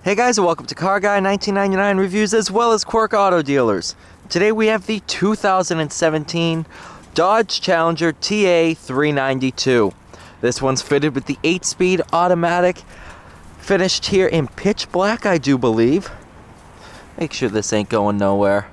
Hey guys, and welcome to Car Guy 1999 Reviews as well as Quirk Auto Dealers. Today we have the 2017 Dodge Challenger TA 392. This one's fitted with the 8-speed automatic, finished here in pitch black, I do believe. Make sure this ain't going nowhere.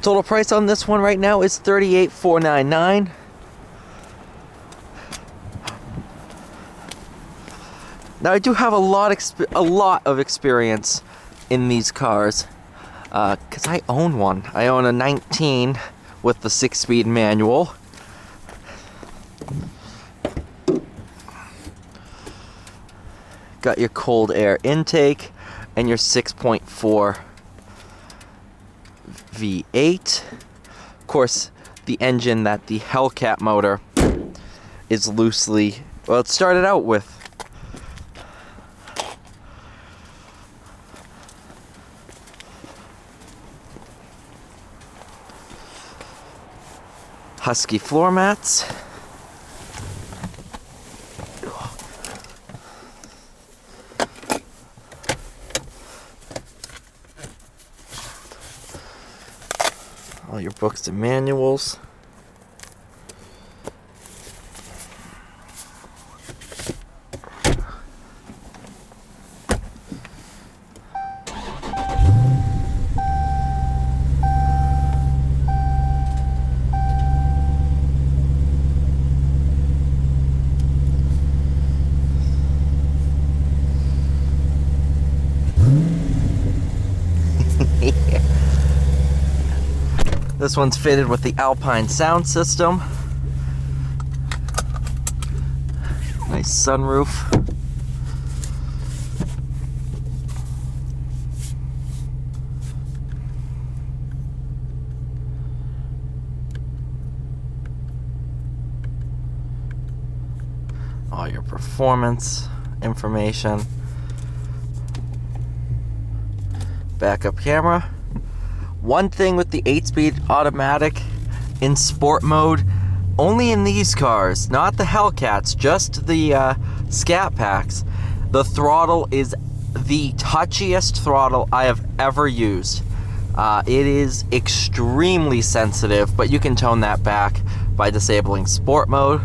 Total price on this one right now is $38,499. Now I do have a lot of experience in these cars, because I own one. I own a 19 with the 6-speed manual. Got your cold air intake and your 6.4 V8. Of course, the engine that the Hellcat motor is loosely, well, it started out with. Husky floor mats. All your books and manuals. This one's fitted with the Alpine sound system. Nice sunroof. All your performance information. Backup camera. One thing with the 8-speed automatic in sport mode, only in these cars, not the Hellcats, just the Scat Packs, the throttle is the touchiest throttle I have ever used. It is extremely sensitive, but you can tone that back by disabling sport mode.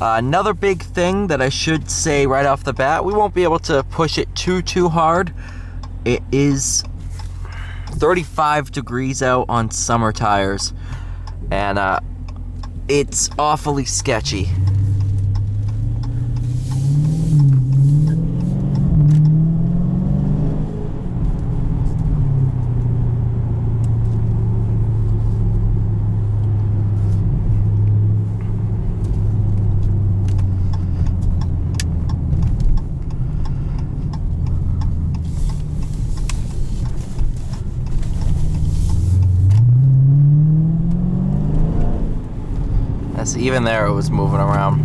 Another big thing that I should say right off the bat, we won't be able to push it too hard. It is 35 degrees out on summer tires, and it's awfully sketchy. Even there, it was moving around.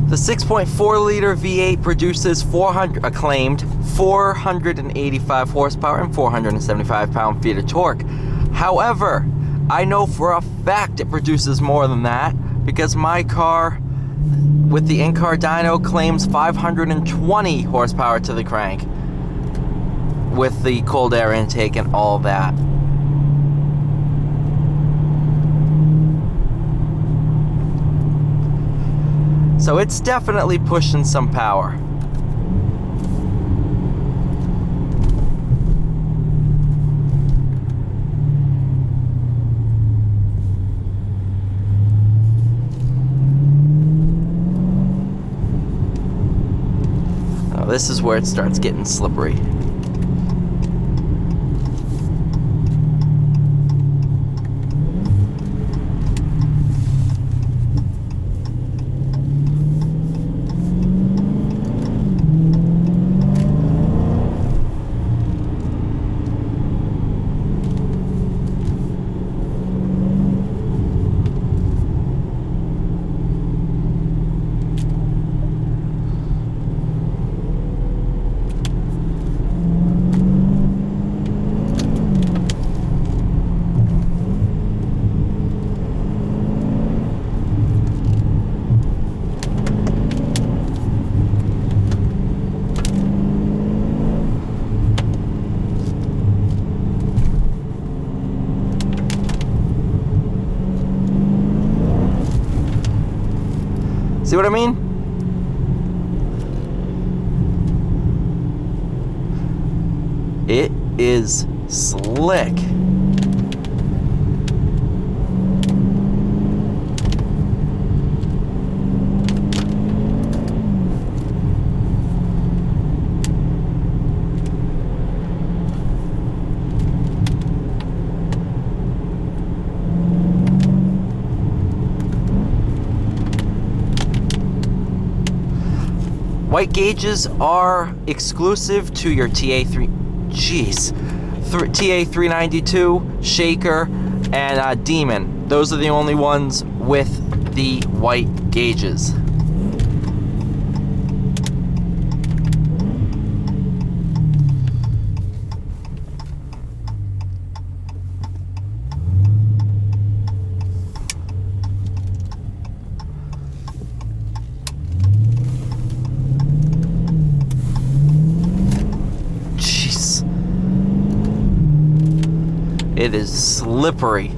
The 6.4-liter V8 produces acclaimed 485 horsepower and 475 pound-feet of torque. However, I know for a fact it produces more than that because my car with the in-car dyno claims 520 horsepower to the crank with the cold air intake and all that. So it's definitely pushing some power. Now this is where it starts getting slippery. See what I mean? It is slick. White gauges are exclusive to your TA392, Shaker, and Demon. Those are the only ones with the white gauges. It is slippery.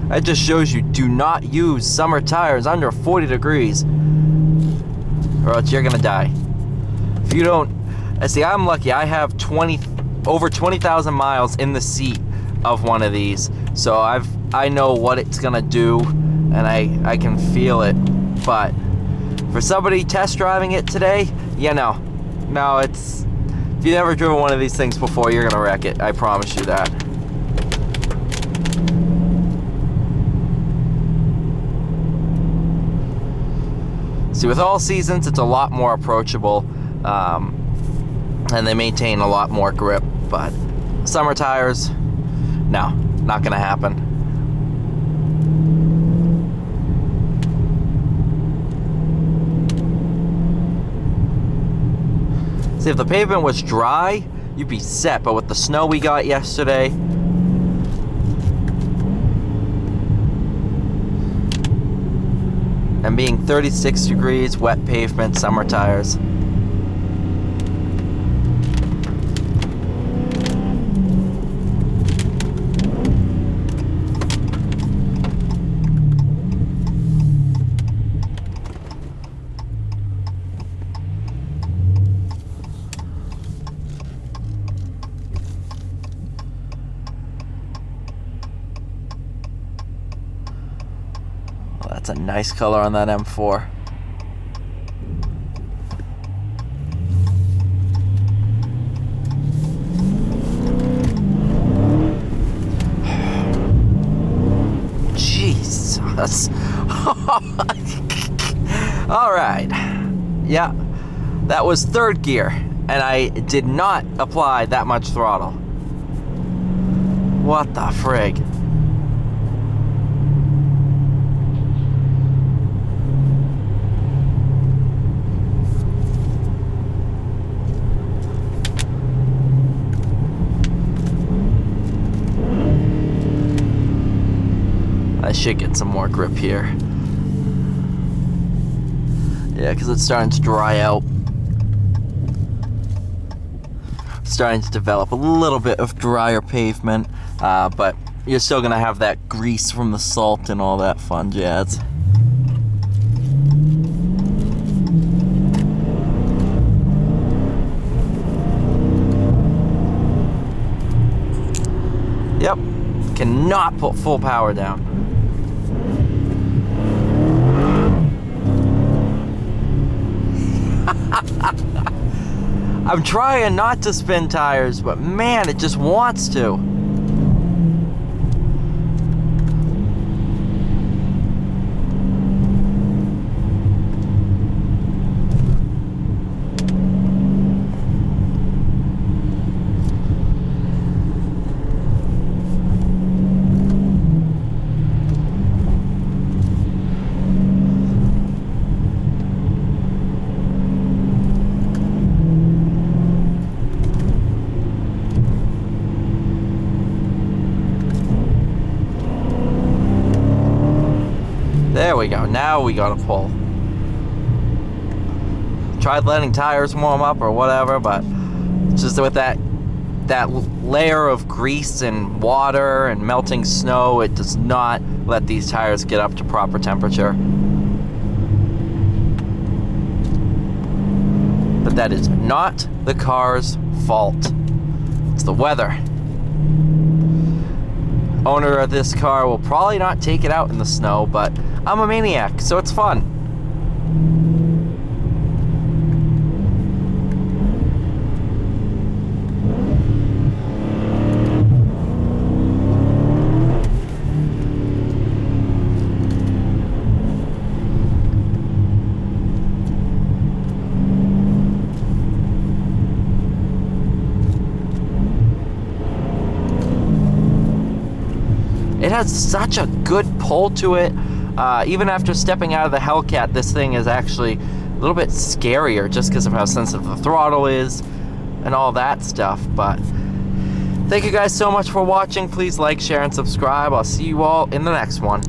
That just shows you do not use summer tires under 40 degrees or else you're gonna die. If you don't, see, I'm lucky. I have over 20,000 miles in the seat of one of these, so I know what it's gonna do, and I can feel it. But for somebody test driving it today, no, it's, if you've never driven one of these things before, you're gonna wreck it. I promise you that. See, with all seasons, it's a lot more approachable, and they maintain a lot more grip. But summer tires, no, not gonna happen. See, if the pavement was dry, you'd be set, but with the snow we got yesterday, and being 36 degrees, wet pavement, summer tires, that's a nice color on that M4. Jesus. All right. Yeah, that was third gear, and I did not apply that much throttle. What the frig? I should get some more grip here. Yeah, because it's starting to dry out. Starting to develop a little bit of drier pavement, but you're still gonna have that grease from the salt and all that fun jazz. Cannot put full power down. I'm trying not to spin tires, but man, it just wants to. There we go. Now we gotta pull. Tried letting tires warm up or whatever, but just with that layer of grease and water and melting snow, it does not let these tires get up to proper temperature. But that is not the car's fault. It's the weather. Owner of this car will probably not take it out in the snow, but I'm a maniac, so it's fun. It has such a good pull to it. Even after stepping out of the Hellcat, this thing is actually a little bit scarier just because of how sensitive the throttle is and all that stuff. But thank you guys so much for watching. Please like, share, and subscribe. I'll see you all in the next one.